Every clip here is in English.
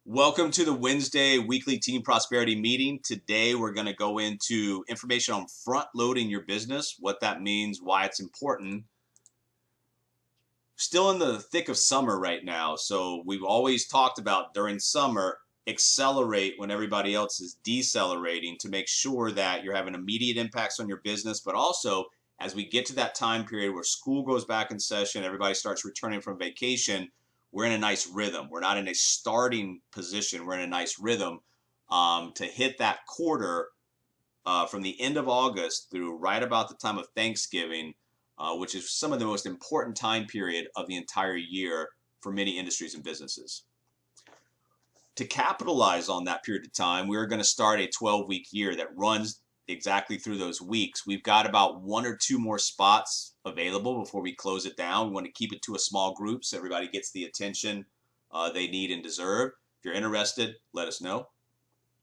Welcome to the Wednesday weekly team prosperity meeting. Today we're going to go into information on front loading your business, what that means, why it's important. Still in the thick of summer right now, so we've always talked about during summer, accelerate when everybody else is decelerating to make sure that you're having immediate impacts on your business, but also as we get to that time period where school goes back in session, everybody starts returning from vacation, we're in a nice rhythm. We're not in a starting position. We're in a nice rhythm to hit that quarter from the end of August through right about the time of Thanksgiving, which is some of the most important time period of the entire year for many industries and businesses. To capitalize on that period of time, we're going to start a 12-week year that runs exactly through those weeks. We've got about one or two more spots available before we close it down. We want to keep it to a small group so everybody gets the attention they need and deserve. If you're interested, let us know.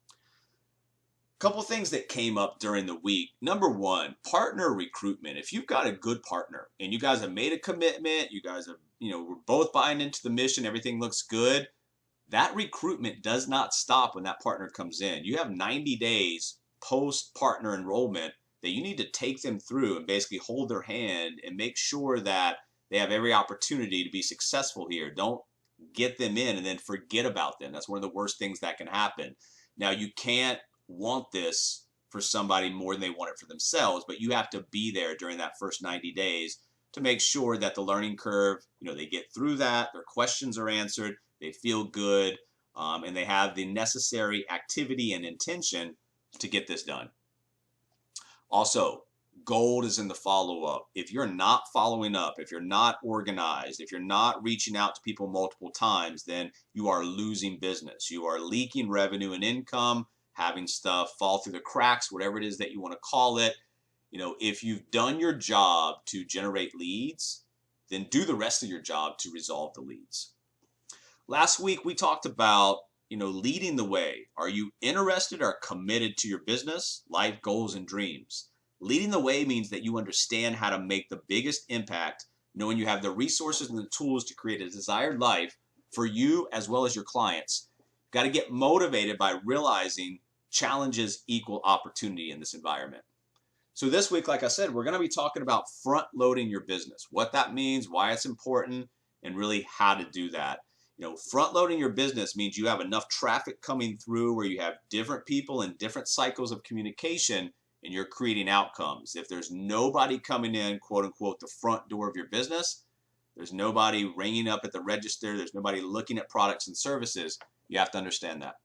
A couple things that came up during the week. Number one, partner recruitment. If you've got a good partner and you guys have made a commitment, you guys have, we're both buying into the mission, everything looks good, that recruitment does not stop when that partner comes in. You have 90 days post partner enrollment that you need to take them through and basically hold their hand and make sure that they have every opportunity to be successful here. Don't get them in and then forget about them. That's one of the worst things that can happen. Now, you can't want this for somebody more than they want it for themselves, but you have to be there during that first 90 days to make sure that the learning curve, they get through that, their questions are answered, they feel good, and they have the necessary activity and intention to get this done. Also, gold is in the follow-up. If you're not following up, if you're not organized, if you're not reaching out to people multiple times, then you are losing business. You are leaking revenue and income, having stuff fall through the cracks, whatever it is that you want to call it. If you've done your job to generate leads, then do the rest of your job to resolve the leads. Last week, we talked about leading the way. Are you interested or committed to your business, life, goals, and dreams? Leading the way means that you understand how to make the biggest impact, knowing you have the resources and the tools to create a desired life for you as well as your clients. You've got to get motivated by realizing challenges equal opportunity in this environment. So this week, like I said, we're going to be talking about front loading your business, what that means, why it's important, and really how to do that. Front loading your business means you have enough traffic coming through where you have different people in different cycles of communication and you're creating outcomes. If there's nobody coming in, quote unquote, the front door of your business, there's nobody ringing up at the register, there's nobody looking at products and services, you have to understand that.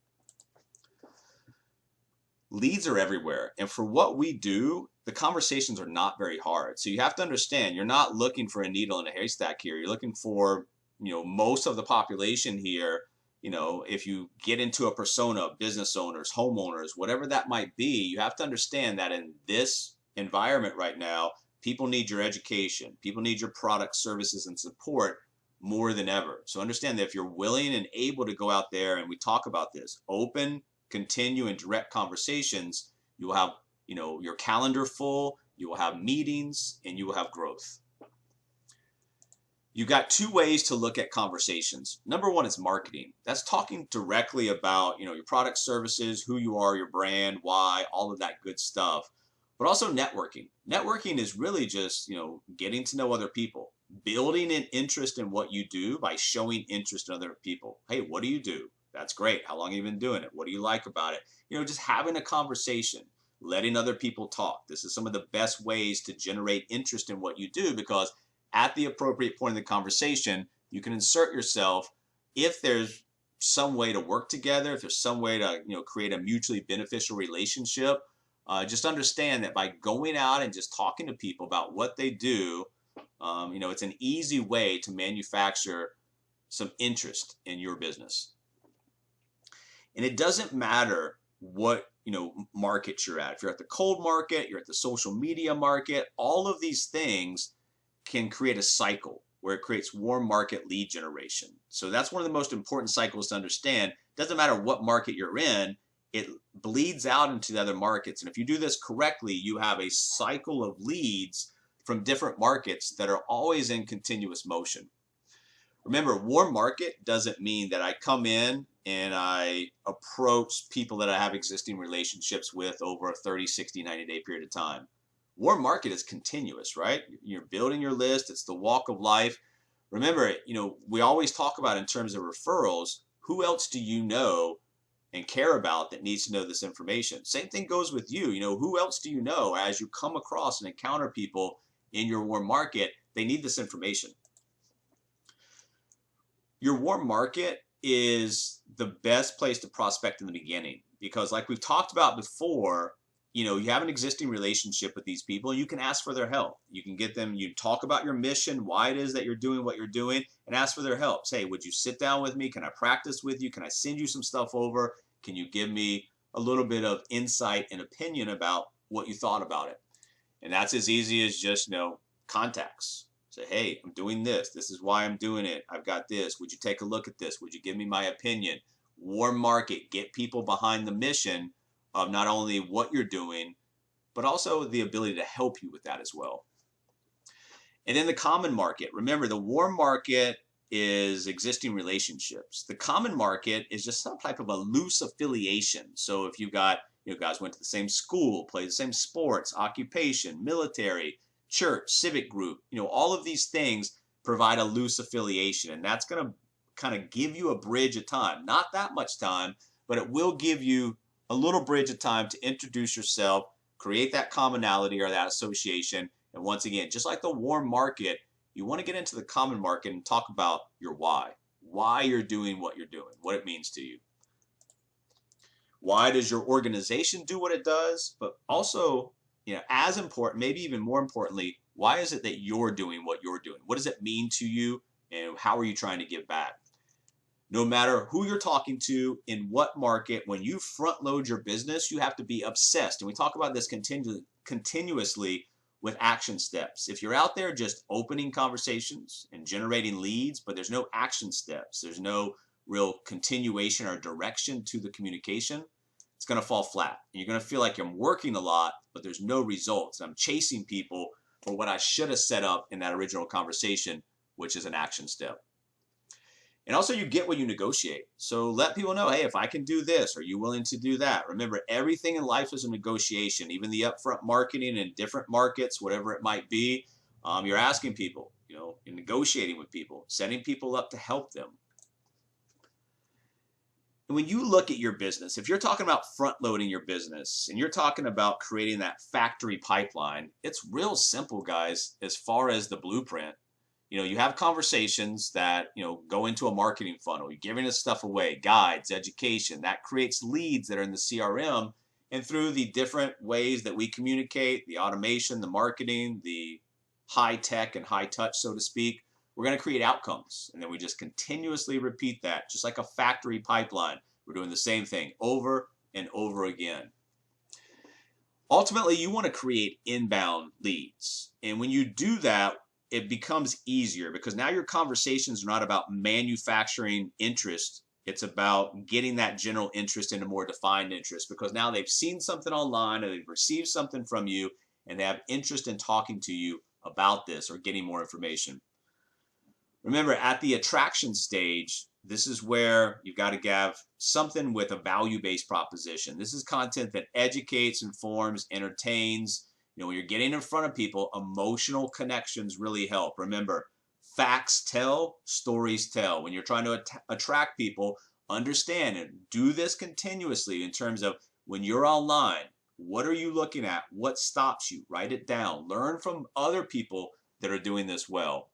Leads are everywhere. And for what we do, the conversations are not very hard. So you have to understand, you're not looking for a needle in a haystack here. You're looking for most of the population here, if you get into a persona, business owners, homeowners, whatever that might be, you have to understand that in this environment right now, people need your education. People need your products, services, and support more than ever. So understand that if you're willing and able to go out there, and we talk about this, open, continue, and direct conversations, you will have, your calendar full, you will have meetings, and you will have growth. You've got two ways to look at conversations. Number one is marketing. That's talking directly about, your product, services, who you are, your brand, why, all of that good stuff. But also networking. Networking is really just, getting to know other people, building an interest in what you do by showing interest in other people. Hey, what do you do? That's great. How long have you been doing it? What do you like about it? Just having a conversation, letting other people talk. This is some of the best ways to generate interest in what you do, because at the appropriate point in the conversation, you can insert yourself if there's some way to work together, if there's some way to create a mutually beneficial relationship. Just understand that by going out and just talking to people about what they do, it's an easy way to manufacture some interest in your business. And it doesn't matter what market you're at. If you're at the cold market, you're at the social media market, all of these things can create a cycle where it creates warm market lead generation. So that's one of the most important cycles to understand. It doesn't matter what market you're in, it bleeds out into the other markets. And if you do this correctly, you have a cycle of leads from different markets that are always in continuous motion. Remember, warm market doesn't mean that I come in and I approach people that I have existing relationships with over a 30, 60, 90-day period of time. Warm market is continuous, right? You're building your list. It's the walk of life. Remember, we always talk about in terms of referrals, who else do you know and care about that needs to know this information? Same thing goes with you. Who else do you know as you come across and encounter people in your warm market, they need this information. Your warm market is the best place to prospect in the beginning because, like we've talked about before, you have an existing relationship with these people and you can ask for their help. You can get them, you talk about your mission, why it is that you're doing what you're doing, and ask for their help. Say, would you sit down with me? Can I practice with you? Can I send you some stuff over? Can you give me a little bit of insight and opinion about what you thought about it? And that's as easy as just, contacts. Say, hey, I'm doing this. This is why I'm doing it. I've got this. Would you take a look at this? Would you give me my opinion? Warm market. Get people behind the mission of not only what you're doing, but also the ability to help you with that as well. And then the common market. Remember, the warm market is existing relationships. The common market is just some type of a loose affiliation. So if you've got, guys went to the same school, played the same sports, occupation, military, church, civic group, all of these things provide a loose affiliation. And that's going to kind of give you a bridge of time. Not that much time, but it will give you a little bridge of time to introduce yourself, create that commonality or that association. And once again, just like the warm market, you want to get into the common market and talk about your why you're doing what you're doing, what it means to you. Why does your organization do what it does? But also, as important, maybe even more importantly, why is it that you're doing what you're doing? What does it mean to you? And how are you trying to give back? No matter who you're talking to, in what market, when you front load your business, you have to be obsessed. And we talk about this continuously with action steps. If you're out there just opening conversations and generating leads, but there's no action steps, there's no real continuation or direction to the communication, it's going to fall flat. And you're going to feel like I'm working a lot, but there's no results. I'm chasing people for what I should have set up in that original conversation, which is an action step. And also, you get what you negotiate. So let people know, hey, if I can do this, are you willing to do that? Remember, everything in life is a negotiation. Even the upfront marketing in different markets, whatever it might be, you're asking people, you're negotiating with people, setting people up to help them. And when you look at your business, if you're talking about front loading your business and you're talking about creating that factory pipeline, it's real simple, guys, as far as the blueprint. You have conversations that, go into a marketing funnel. You're giving this stuff away, guides, education. That creates leads that are in the CRM. And through the different ways that we communicate, the automation, the marketing, the high tech and high touch, so to speak, we're going to create outcomes. And then we just continuously repeat that, just like a factory pipeline. We're doing the same thing over and over again. Ultimately, you want to create inbound leads. And when you do that, it becomes easier because now your conversations are not about manufacturing interest. It's about getting that general interest into more defined interest because now they've seen something online or they've received something from you and they have interest in talking to you about this or getting more information. Remember, at the attraction stage, this is where you've got to have something with a value-based proposition. This is content that educates, informs, entertains. When you're getting in front of people, emotional connections really help. Remember, facts tell, stories tell. When you're trying to attract people, understand and do this continuously in terms of when you're online, what are you looking at? What stops you? Write it down. Learn from other people that are doing this well.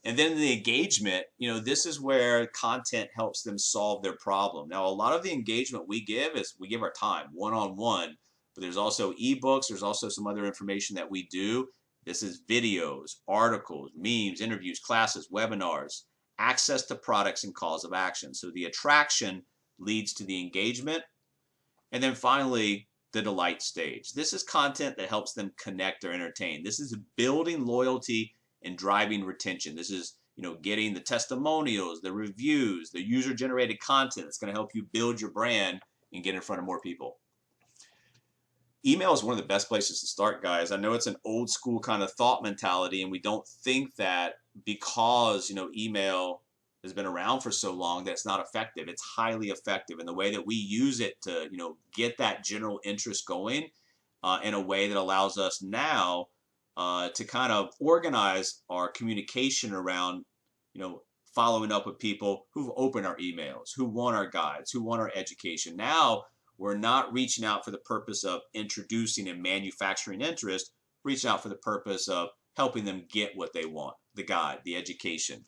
And then the engagement, this is where content helps them solve their problem. Now, a lot of the engagement we give is we give our time one-on-one. But there's also ebooks. There's also some other information that we do. This is videos, articles, memes, interviews, classes, webinars, access to products and calls of action. So the attraction leads to the engagement. And then finally, the delight stage. This is content that helps them connect or entertain. This is building loyalty and driving retention. This is, getting the testimonials, the reviews, the user-generated content that's going to help you build your brand and get in front of more people. Email is one of the best places to start, guys. I know it's an old school kind of thought mentality, and we don't think that because, email has been around for so long that it's not effective. It's highly effective, and the way that we use it to, get that general interest going in a way that allows us now to kind of organize our communication around, following up with people who've opened our emails, who want our guides, who want our education. Now we're not reaching out for the purpose of introducing and manufacturing interest, reaching out for the purpose of helping them get what they want, the guide, the education.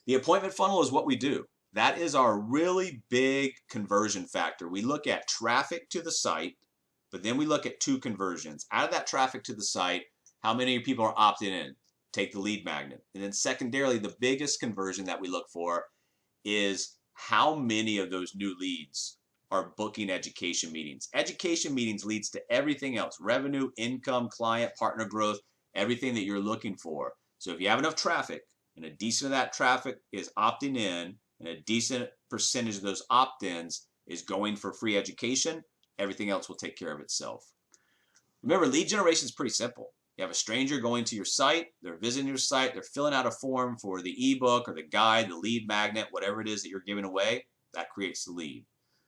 The appointment funnel is what we do. That is our really big conversion factor. We look at traffic to the site, but then we look at two conversions. Out of that traffic to the site, how many people are opting in? Take the lead magnet. And then secondarily, the biggest conversion that we look for is how many of those new leads are booking education meetings. Education meetings leads to everything else: revenue, income, client, partner growth, everything that you're looking for. So if you have enough traffic and a decent of that traffic is opting in and a decent percentage of those opt-ins is going for free education, everything else will take care of itself. Remember, lead generation is pretty simple. You have a stranger going to your site, they're visiting your site, they're filling out a form for the ebook or the guide, the lead magnet, whatever it is that you're giving away, that creates the lead.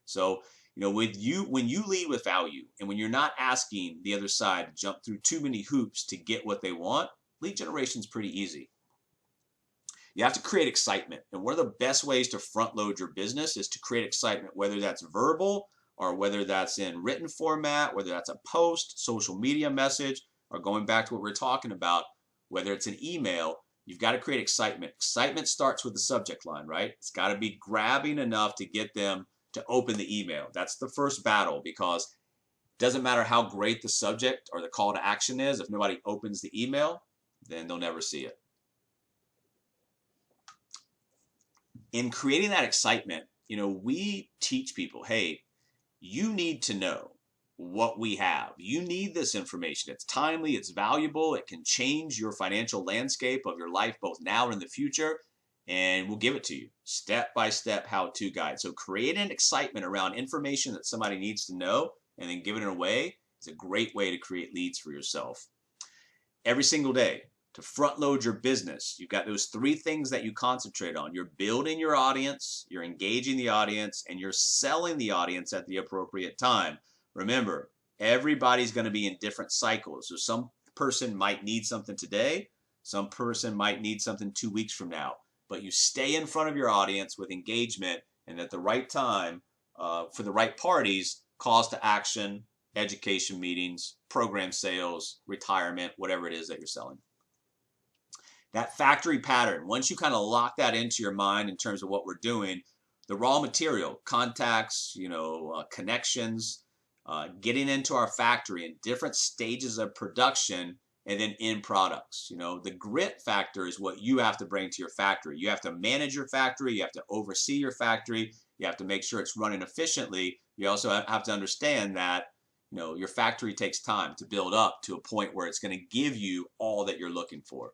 So, when you lead with value and when you're not asking the other side to jump through too many hoops to get what they want, lead generation is pretty easy. You have to create excitement. And one of the best ways to front load your business is to create excitement, whether that's verbal or whether that's in written format, whether that's a post, social media message, or going back to what we're talking about, whether it's an email. You've got to create excitement. Excitement starts with the subject line, right? It's got to be grabbing enough to get them to open the email. That's the first battle, because it doesn't matter how great the subject or the call to action is. If nobody opens the email, then they'll never see it. In creating that excitement, we teach people, hey, you need to know what we have. You need this information. It's timely, it's valuable, it can change your financial landscape of your life both now and in the future, and we'll give it to you. Step-by-step how-to guide. So creating an excitement around information that somebody needs to know and then giving it away is a great way to create leads for yourself. Every single day, to front load your business, you've got those three things that you concentrate on. You're building your audience, you're engaging the audience, and you're selling the audience at the appropriate time. Remember, everybody's going to be in different cycles. So some person might need something today, some person might need something 2 weeks from now. But you stay in front of your audience with engagement, and at the right time, for the right parties, calls to action, education meetings, program sales, retirement, whatever it is that you're selling. That factory pattern, once you kind of lock that into your mind in terms of what we're doing, the raw material, contacts, connections, getting into our factory in different stages of production, and then end products. The grit factor is what you have to bring to your factory. You have to manage your factory. You have to oversee your factory. You have to make sure it's running efficiently. You also have to understand that, your factory takes time to build up to a point where it's going to give you all that you're looking for.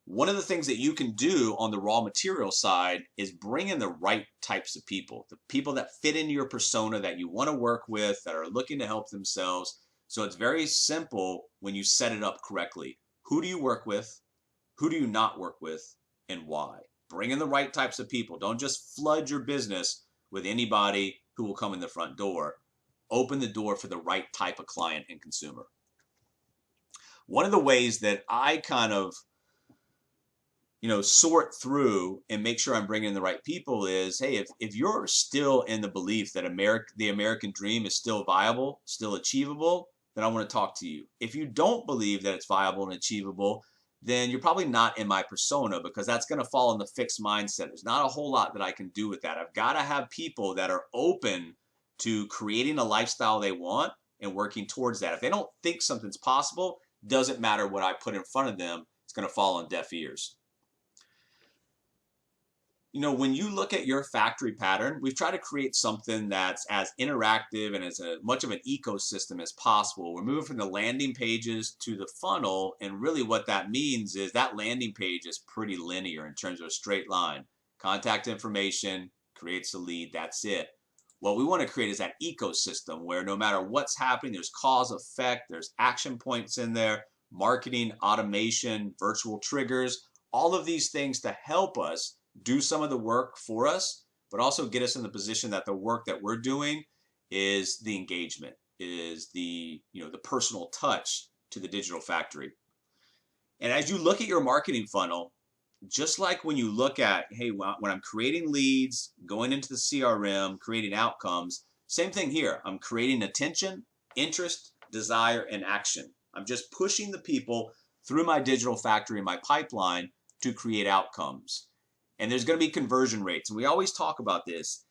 One of the things that you can do on the raw material side is bring in the right types of people, the people that fit into your persona that you want to work with, that are looking to help themselves. So it's very simple when you set it up correctly. Who do you work with? Who do you not work with? And why? Bring in the right types of people. Don't just flood your business with anybody who will come in the front door. Open the door for the right type of client and consumer. One of the ways that I kind of sort through and make sure I'm bringing in the right people is, hey, if you're still in the belief that the American dream is still viable, still achievable, then I want to talk to you. If you don't believe that it's viable and achievable, then you're probably not in my persona, because that's going to fall in the fixed mindset. There's not a whole lot that I can do with that. I've got to have people that are open to creating a lifestyle they want and working towards that. If they don't think something's possible, doesn't matter what I put in front of them, it's going to fall on deaf ears. When you look at your factory pattern, we've tried to create something that's as interactive and as much of an ecosystem as possible. We're moving from the landing pages to the funnel, and really what that means is that landing page is pretty linear in terms of a straight line. Contact information, creates a lead, that's it. What we want to create is that ecosystem where no matter what's happening, there's cause effect, there's action points in there, marketing, automation, virtual triggers. All of these things to help us do some of the work for us, but also get us in the position that the work that we're doing is the engagement, is the, the personal touch to the digital factory. And as you look at your marketing funnel, just like when you look at, hey, when I'm creating leads, going into the CRM, creating outcomes, same thing here. I'm creating attention, interest, desire, and action. I'm just pushing the people through my digital factory and my pipeline to create outcomes. And there's going to be conversion rates. And we always talk about this.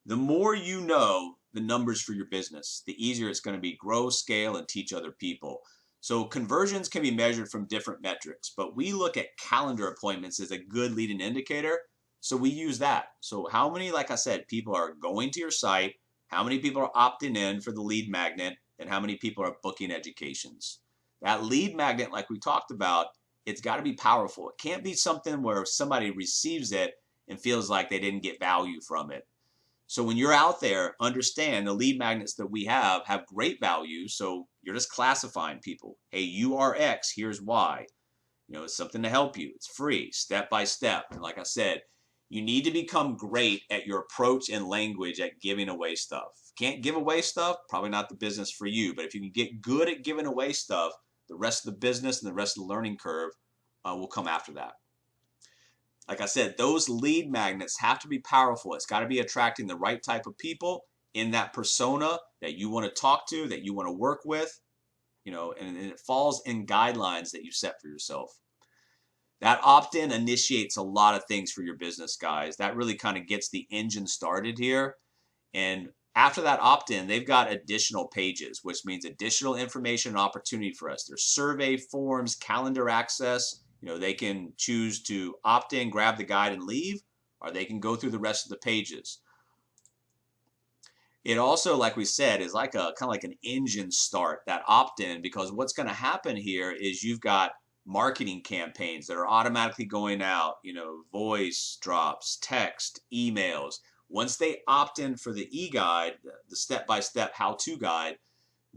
The more you know the numbers for your business, the easier it's going to be grow, scale, and teach other people. So conversions can be measured from different metrics, but we look at calendar appointments as a good leading indicator. So we use that. So how many, like I said, people are going to your site, how many people are opting in for the lead magnet, and how many people are booking educations. That lead magnet, like we talked about, it's got to be powerful. It can't be something where somebody receives it and feels like they didn't get value from it. So when you're out there, understand the lead magnets that we have great value. So you're just classifying people. Hey, you are X, here's why. It's something to help you. It's free, step by step. And like I said, you need to become great at your approach and language at giving away stuff. Can't give away stuff, probably not the business for you. But if you can get good at giving away stuff, the rest of the business and the rest of the learning curve will come after that. Like I said, those lead magnets have to be powerful. It's got to be attracting the right type of people in that persona that you want to talk to, that you want to work with, and it falls in guidelines that you set for yourself. That opt-in initiates a lot of things for your business, guys. That really kind of gets the engine started here. And after that opt-in, they've got additional pages, which means additional information and opportunity for us. There's survey forms, calendar access. They can choose to opt in, grab the guide, and leave, or they can go through the rest of the pages. It also, like we said, is like kind of like an engine start, that opt-in, because what's going to happen here is you've got marketing campaigns that are automatically going out, voice drops, text, emails. Once they opt in for the e-guide, the step-by-step how-to guide,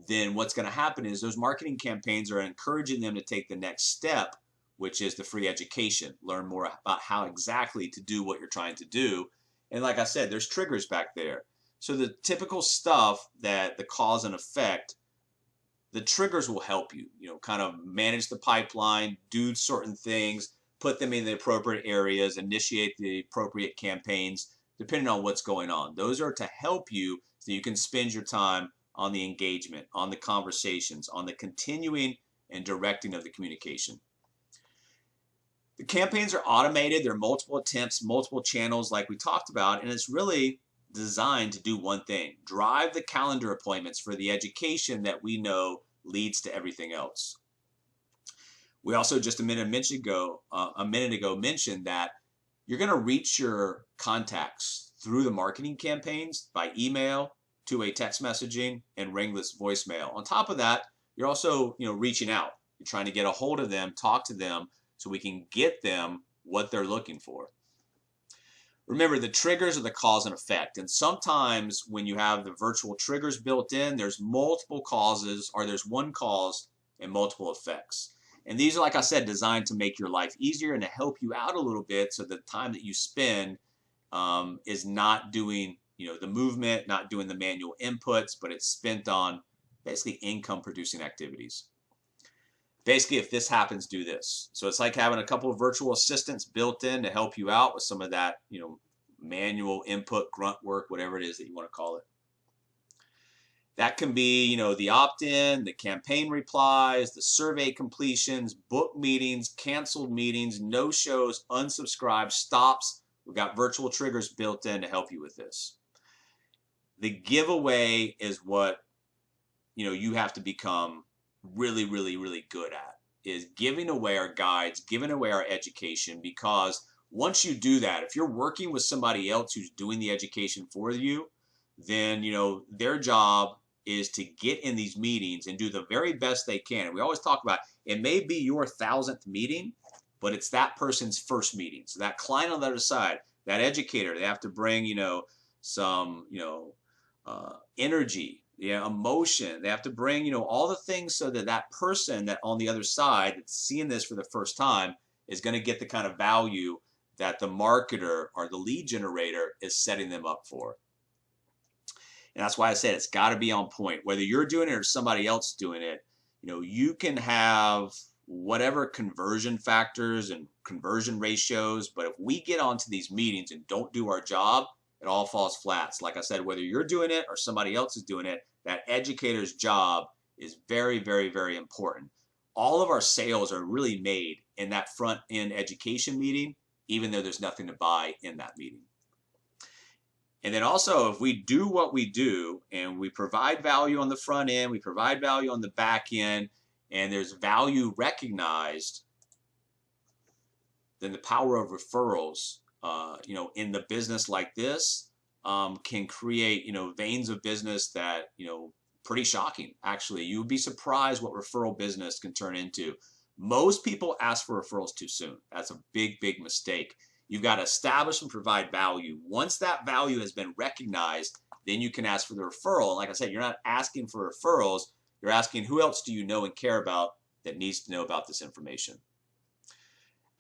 then what's going to happen is those marketing campaigns are encouraging them to take the next step, which is the free education. Learn more about how exactly to do what you're trying to do. And like I said, there's triggers back there. So the typical stuff that the cause and effect, the triggers will help you, kind of manage the pipeline, do certain things, put them in the appropriate areas, initiate the appropriate campaigns, depending on what's going on. Those are to help you so you can spend your time on the engagement, on the conversations, on the continuing and directing of the communication. The campaigns are automated. There are multiple attempts, multiple channels like we talked about, and it's really designed to do one thing: drive the calendar appointments for the education that we know leads to everything else. We also just a minute ago mentioned that you're going to reach your contacts through the marketing campaigns by email, two-way text messaging, and ringless voicemail. On top of that, you're also reaching out. You're trying to get a hold of them, talk to them, so we can get them what they're looking for. Remember, the triggers are the cause and effect. And sometimes when you have the virtual triggers built in, there's multiple causes, or there's one cause and multiple effects. And these are, like I said, designed to make your life easier and to help you out a little bit, so the time that you spend is not doing the movement, not doing the manual inputs, but it's spent on basically income producing activities. Basically, if this happens, do this. So it's like having a couple of virtual assistants built in to help you out with some of that, manual input, grunt work, whatever it is that you want to call it. That can be, the opt-in, the campaign replies, the survey completions, book meetings, canceled meetings, no-shows, unsubscribes, stops. We've got virtual triggers built in to help you with this. The giveaway is what, you have to become really, really, really good at, is giving away our guides, giving away our education, because once you do that, if you're working with somebody else who's doing the education for you, then, their job is to get in these meetings and do the very best they can. And we always talk about, it may be your 1,000th meeting, but it's that person's first meeting. So that client on the other side, that educator, they have to bring, some, energy, emotion. They have to bring, all the things so that that person that on the other side that's seeing this for the first time is going to get the kind of value that the marketer or the lead generator is setting them up for. And that's why I said it's got to be on point. Whether you're doing it or somebody else doing it, you can have whatever conversion factors and conversion ratios, but if we get onto these meetings and don't do our job, it all falls flat. So like I said, whether you're doing it or somebody else is doing it, that educator's job is very, very, very important. All of our sales are really made in that front end education meeting, even though there's nothing to buy in that meeting. And then also, if we do what we do and we provide value on the front end, we provide value on the back end, and there's value recognized, then the power of referrals, in the business like this, can create, veins of business that, pretty shocking. Actually, you would be surprised what referral business can turn into. Most people ask for referrals too soon. That's a big, big mistake. You've got to establish and provide value. Once that value has been recognized, then you can ask for the referral. And like I said, you're not asking for referrals. You're asking who else do you know and care about that needs to know about this information.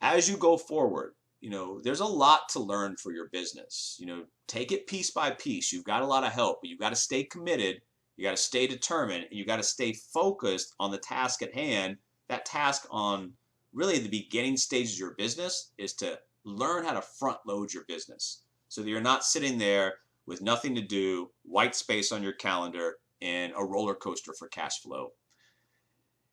As you go forward, there's a lot to learn for your business. Take it piece by piece. You've got a lot of help, but you've got to stay committed. You got to stay determined, and you got to stay focused on the task at hand. That task on really the beginning stages of your business is to learn how to front load your business so that you're not sitting there with nothing to do, white space on your calendar, and a roller coaster for cash flow.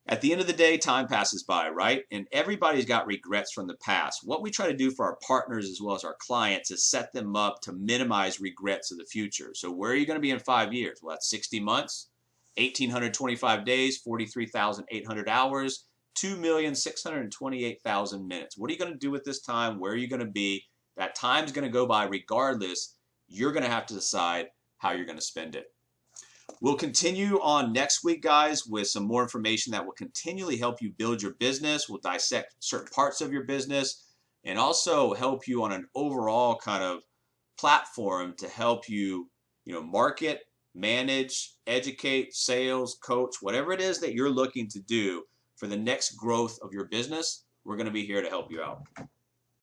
At the end of the day, time passes by, right? And everybody's got regrets from the past. What we try to do for our partners as well as our clients is set them up to minimize regrets of the future. So where are you going to be in 5 years? Well, that's 60 months, 1,825 days, 43,800 hours, 2,628,000 minutes. What are you going to do with this time? Where are you going to be? That time's going to go by regardless. You're going to have to decide how you're going to spend it. We'll continue on next week, guys, with some more information that will continually help you build your business. We'll dissect certain parts of your business and also help you on an overall kind of platform to help you, market, manage, educate, sales, coach, whatever it is that you're looking to do for the next growth of your business. We're going to be here to help you out.